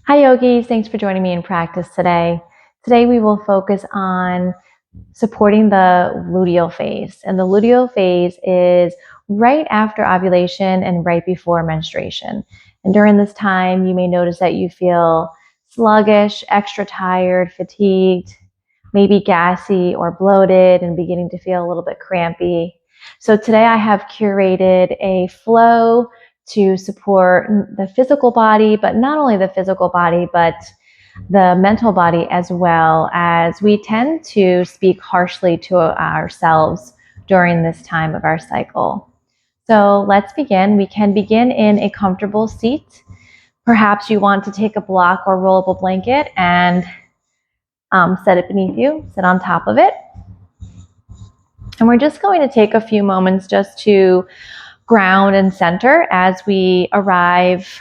Hi yogis, thanks for joining me in practice today. Today we will focus on supporting the luteal phase. And the luteal phase is right after ovulation and right before menstruation. And during this time, you may notice that you feel sluggish, extra tired, fatigued, maybe gassy or bloated and beginning to feel a little bit crampy. So today I have curated a flow to support the physical body, but not only the physical body, but the mental body as well, as we tend to speak harshly to ourselves during this time of our cycle. So let's begin. We can begin in a comfortable seat. Perhaps you want to take a block or rollable blanket and set it beneath you, sit on top of it. And we're just going to take a few moments just to ground and center as we arrive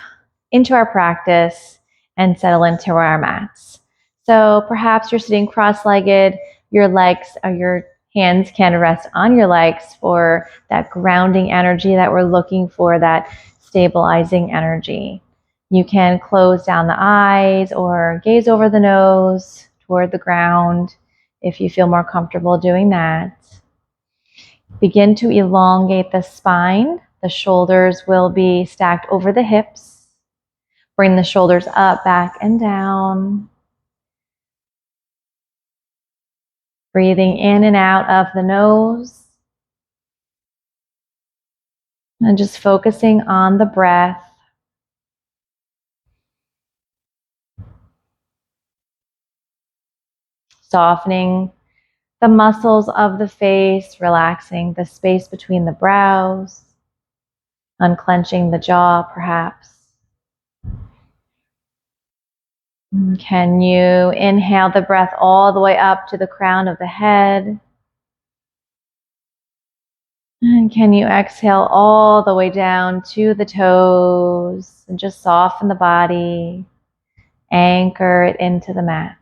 into our practice and settle into our mats. So perhaps you're sitting cross-legged, your legs or your hands can rest on your legs for that grounding energy that we're looking for, that stabilizing energy. You can close down the eyes or gaze over the nose toward the ground if you feel more comfortable doing that. Begin to elongate the spine. The shoulders will be stacked over the hips. Bring the shoulders up, back, and down. Breathing in and out of the nose. And just focusing on the breath. Softening the muscles of the face, relaxing the space between the brows, unclenching the jaw perhaps. Can you inhale the breath all the way up to the crown of the head? And can you exhale all the way down to the toes and just soften the body, anchor it into the mat.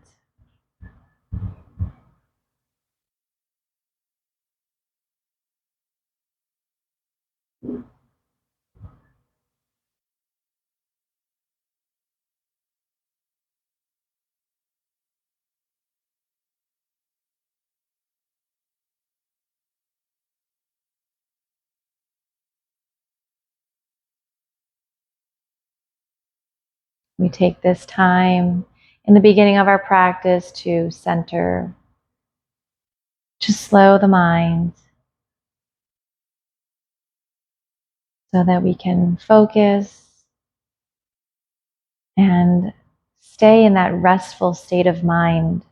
We take this time in the beginning of our practice to center, to slow the mind so that we can focus and stay in that restful state of mind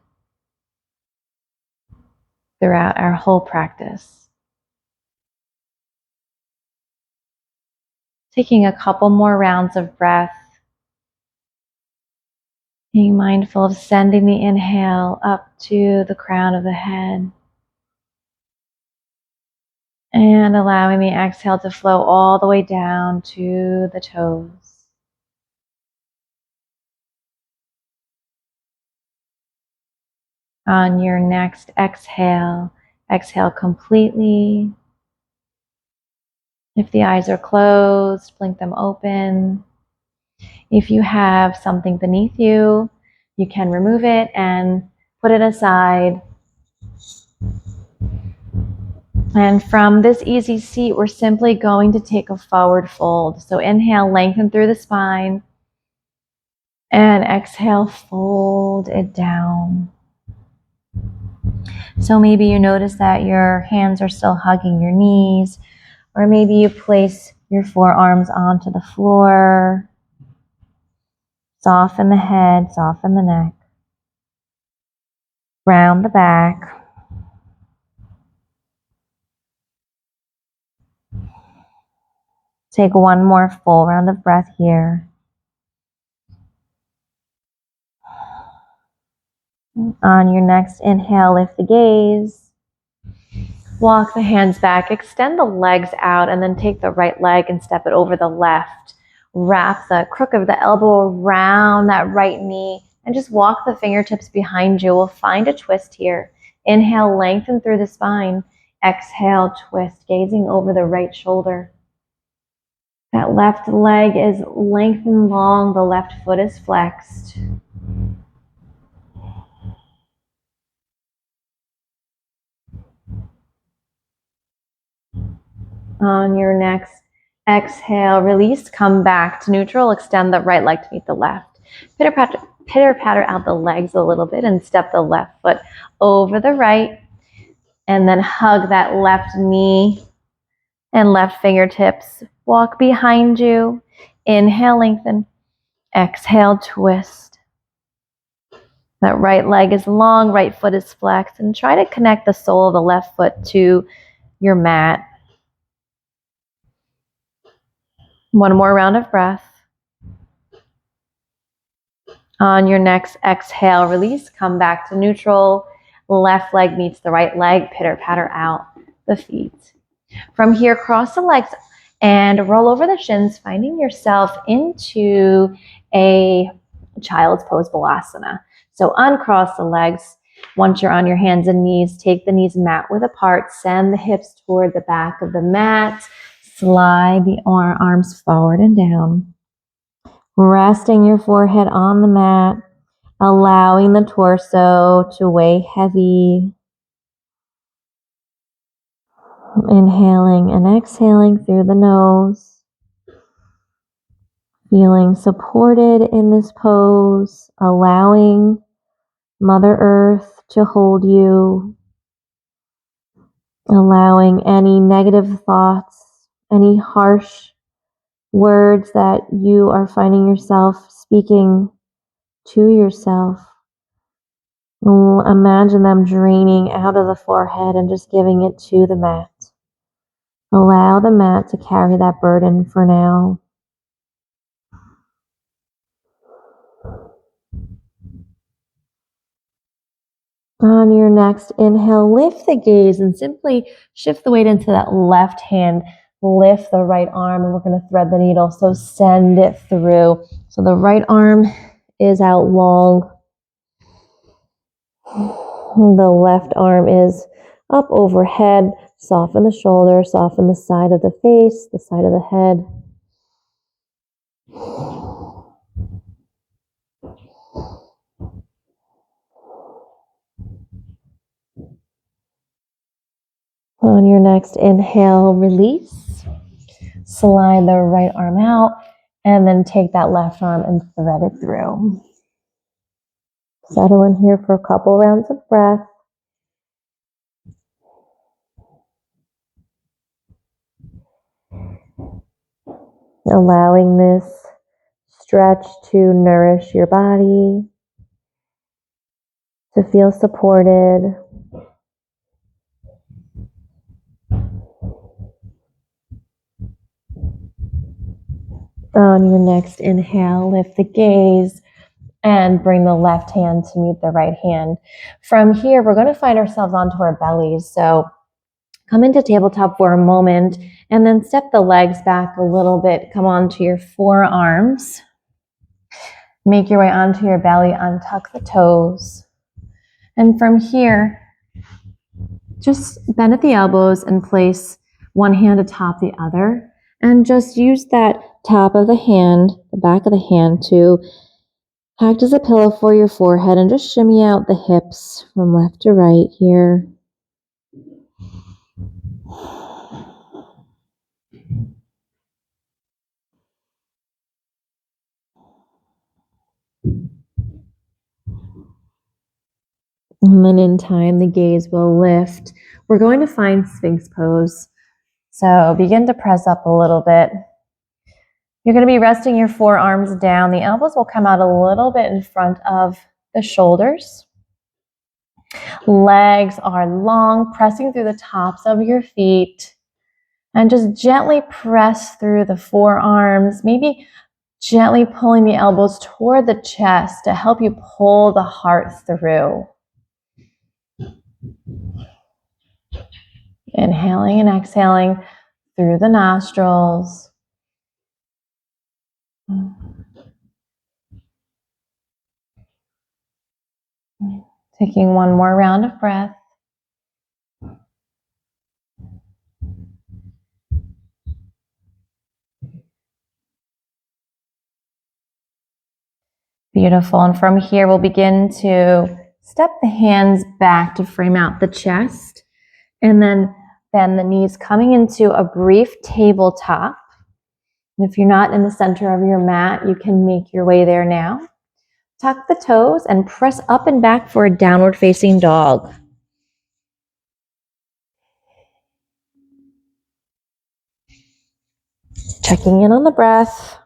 throughout our whole practice. Taking a couple more rounds of breath, being mindful of sending the inhale up to the crown of the head and allowing the exhale to flow all the way down to the toes. On your next exhale, exhale completely. If the eyes are closed, blink them open. If you have something beneath you, you can remove it and put it aside. And from this easy seat, we're simply going to take a forward fold. So inhale, lengthen through the spine. And exhale, fold it down. So maybe you notice that your hands are still hugging your knees, or maybe you place your forearms onto the floor. Soften the head, soften the neck. Round the back. Take one more full round of breath here. On your next inhale, lift the gaze. Walk the hands back, extend the legs out, and then take the right leg and step it over the left. Wrap the crook of the elbow around that right knee and just walk the fingertips behind you. We'll find a twist here. Inhale, lengthen through the spine. Exhale, twist, gazing over the right shoulder. That left leg is lengthened long, the left foot is flexed. On your next exhale, release, come back to neutral, extend the right leg to meet the left. Pitter patter out the legs a little bit and step the left foot over the right, and then hug that left knee and left fingertips. Walk behind you. Inhale, lengthen. Exhale, twist. That right leg is long, right foot is flexed, and try to connect the sole of the left foot to your mat. One more round of breath. On your next exhale, release, come back to neutral. Left leg meets the right leg, pitter patter out the feet. From here, cross the legs and roll over the shins, finding yourself into a child's pose balasana. So uncross the legs. Once you're on your hands and knees, take the knees mat width apart, send the hips toward the back of the mat, slide the arms forward and down. Resting your forehead on the mat, allowing the torso to weigh heavy. Inhaling and exhaling through the nose. Feeling supported in this pose, allowing Mother Earth to hold you, allowing any negative thoughts, any harsh words that you are finding yourself speaking to yourself. Imagine them draining out of the forehead and just giving it to the mat. Allow the mat to carry that burden for now. On your next inhale, lift the gaze and simply shift the weight into that left hand. Lift the right arm and we're going to thread the needle. So send it through. So the right arm is out long. The left arm is up overhead. Soften the shoulder, soften the side of the face, the side of the head. On your next inhale, release. Slide the right arm out and then take that left arm and thread it through. Settle in here for a couple rounds of breath. Allowing this stretch to nourish your body, to feel supported. On your next inhale, lift the gaze and bring the left hand to meet the right hand. From here, we're going to find ourselves onto our bellies. So come into tabletop for a moment and then step the legs back a little bit. Come onto your forearms. Make your way onto your belly, untuck the toes. And from here, just bend at the elbows and place one hand atop the other. And just use that top of the hand, the back of the hand, to act as a pillow for your forehead and just shimmy out the hips from left to right here. And then in time, the gaze will lift. We're going to find Sphinx pose. So begin to press up a little bit. You're going to be resting your forearms down. The elbows will come out a little bit in front of the shoulders. Legs are long, pressing through the tops of your feet. And just gently press through the forearms, maybe gently pulling the elbows toward the chest to help you pull the heart through. Inhaling and exhaling through the nostrils. Taking one more round of breath. Beautiful. And from here, we'll begin to step the hands back to frame out the chest. And then bend the knees, coming into a brief tabletop. And if you're not in the center of your mat, you can make your way there now. Tuck the toes and press up and back for a downward facing dog. Checking in on the breath.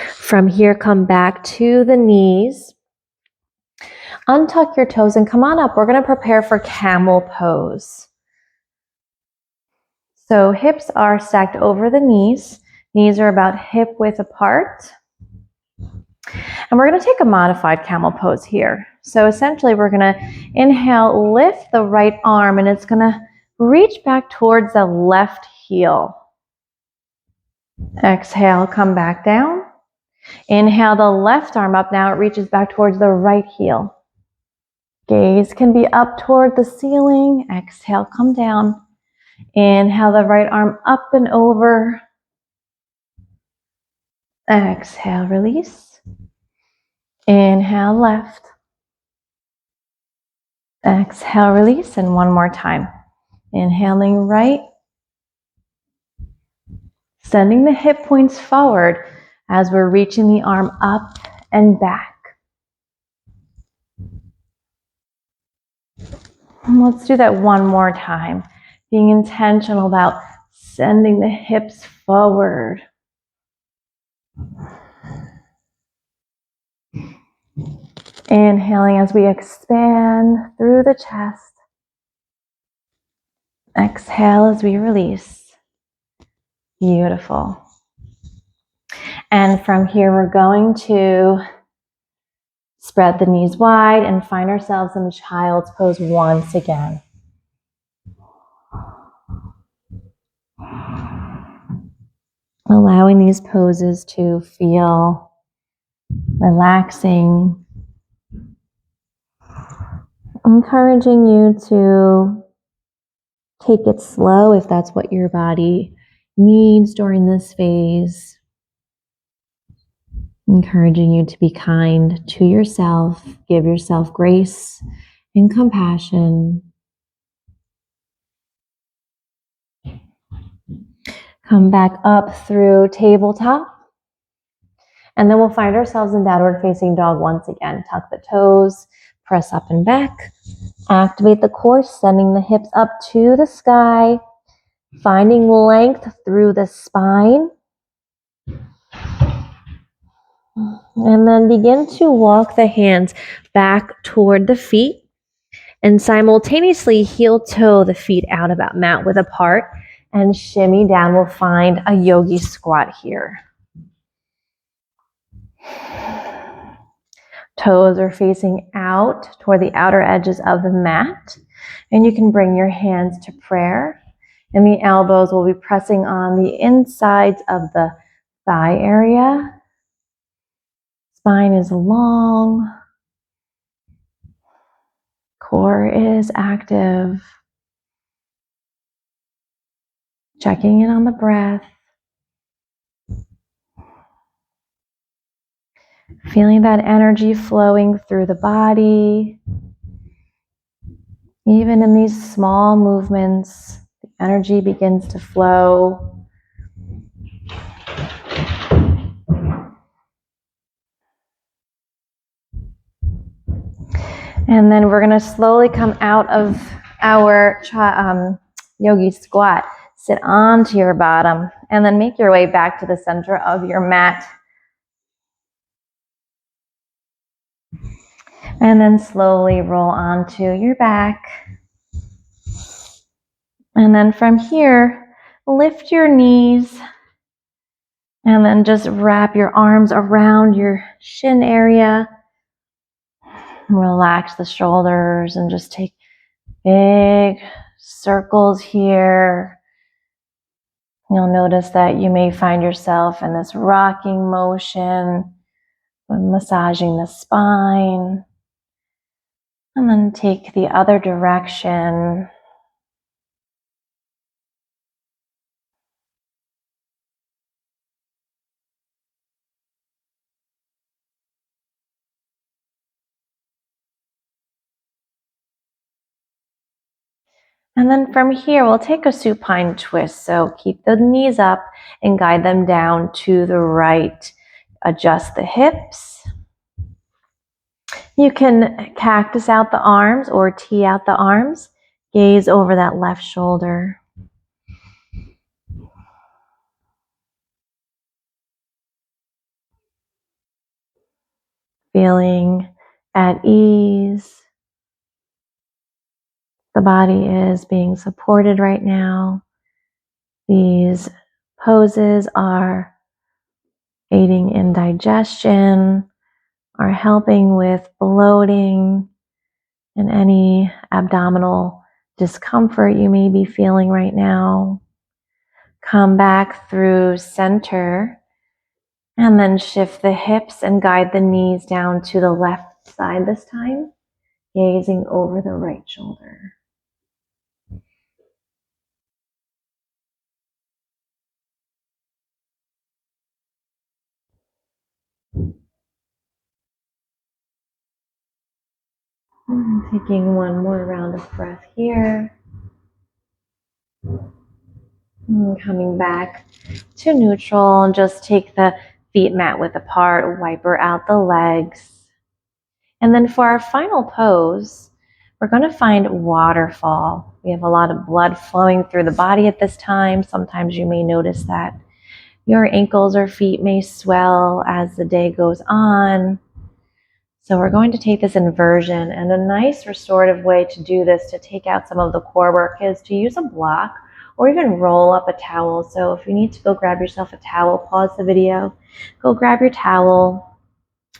From here, come back to the knees. Untuck your toes and come on up. We're going to prepare for camel pose. So hips are stacked over the knees. Knees are about hip width apart. And we're going to take a modified camel pose here. So essentially we're going to inhale, lift the right arm, and it's going to reach back towards the left heel. Exhale, come back down. Inhale the left arm up. Now it reaches back towards the right heel. Gaze can be up toward the ceiling. Exhale, come down. Inhale the right arm up and over. Exhale, release. Inhale, left. Exhale, release, and one more time. Inhaling right. Sending the hip points forward as we're reaching the arm up and back. And let's do that one more time. Being intentional about sending the hips forward. Inhaling as we expand through the chest. Exhale as we release. Beautiful. And from here, we're going to spread the knees wide and find ourselves in child's pose once again. Allowing these poses to feel relaxing. Encouraging you to take it slow if that's what your body needs during this phase. Encouraging you to be kind to yourself, give yourself grace and compassion. Come back up through tabletop. And then we'll find ourselves in downward facing dog once again. Tuck the toes, press up and back. Activate the core, sending the hips up to the sky. Finding length through the spine. And then begin to walk the hands back toward the feet. And simultaneously heel toe the feet out about mat width apart. And shimmy down. We'll find a yogi squat here. Toes are facing out toward the outer edges of the mat. And you can bring your hands to prayer. And the elbows will be pressing on the insides of the thigh area. Spine is long. Core is active. Checking in on the breath. Feeling that energy flowing through the body. Even in these small movements, the energy begins to flow. And then we're going to slowly come out of our yogi squat. Sit onto your bottom and then make your way back to the center of your mat. And then slowly roll onto your back. And then from here, lift your knees. And then just wrap your arms around your shin area. Relax the shoulders and just take big circles here. You'll notice that you may find yourself in this rocking motion, massaging the spine. And then take the other direction. And then from here, we'll take a supine twist. So keep the knees up and guide them down to the right. Adjust the hips. You can cactus out the arms or tee out the arms. Gaze over that left shoulder. Feeling at ease. The body is being supported right now. These poses are aiding in digestion, are helping with bloating and any abdominal discomfort you may be feeling right now. Come back through center and then shift the hips and guide the knees down to the left side this time, gazing over the right shoulder. Taking one more round of breath here. Coming back to neutral, and just take the feet mat width apart, wiper out the legs. And then for our final pose, we're going to find waterfall. We have a lot of blood flowing through the body at this time. Sometimes you may notice that your ankles or feet may swell as the day goes on. So we're going to take this inversion, and a nice restorative way to do this to take out some of the core work is to use a block or even roll up a towel. So if you need to go grab yourself a towel, pause the video, go grab your towel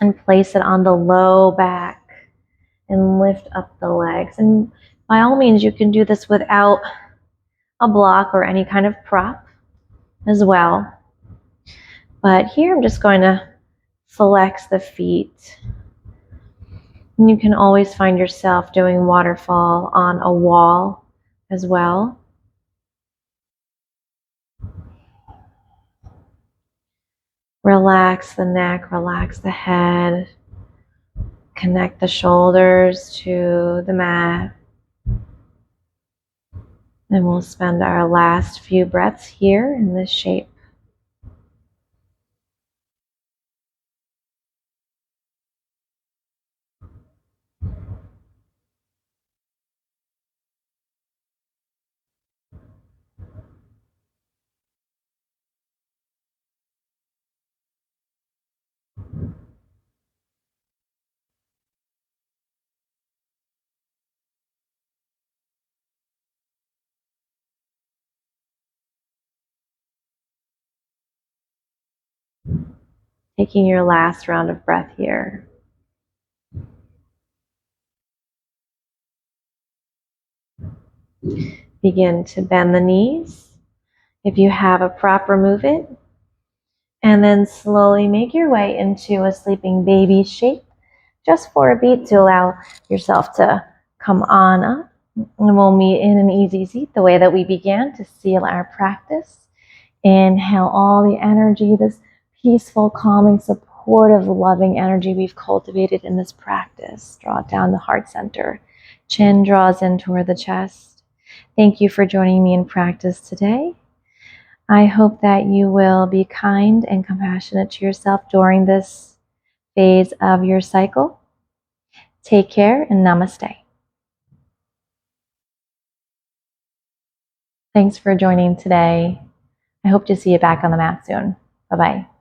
and place it on the low back and lift up the legs. And by all means, you can do this without a block or any kind of prop as well. But here I'm just going to flex the feet. And you can always find yourself doing waterfall on a wall as well. Relax the neck, relax the head. Connect the shoulders to the mat. And we'll spend our last few breaths here in this shape. Taking your last round of breath here. Begin to bend the knees. If you have a prop, remove it. And then slowly make your way into a sleeping baby shape, just for a beat to allow yourself to come on up. And we'll meet in an easy seat the way that we began to seal our practice. Inhale all the energy, this peaceful, calming, supportive, loving energy we've cultivated in this practice. Draw it down the heart center. Chin draws in toward the chest. Thank you for joining me in practice today. I hope that you will be kind and compassionate to yourself during this phase of your cycle. Take care and namaste. Thanks for joining today. I hope to see you back on the mat soon. Bye-bye.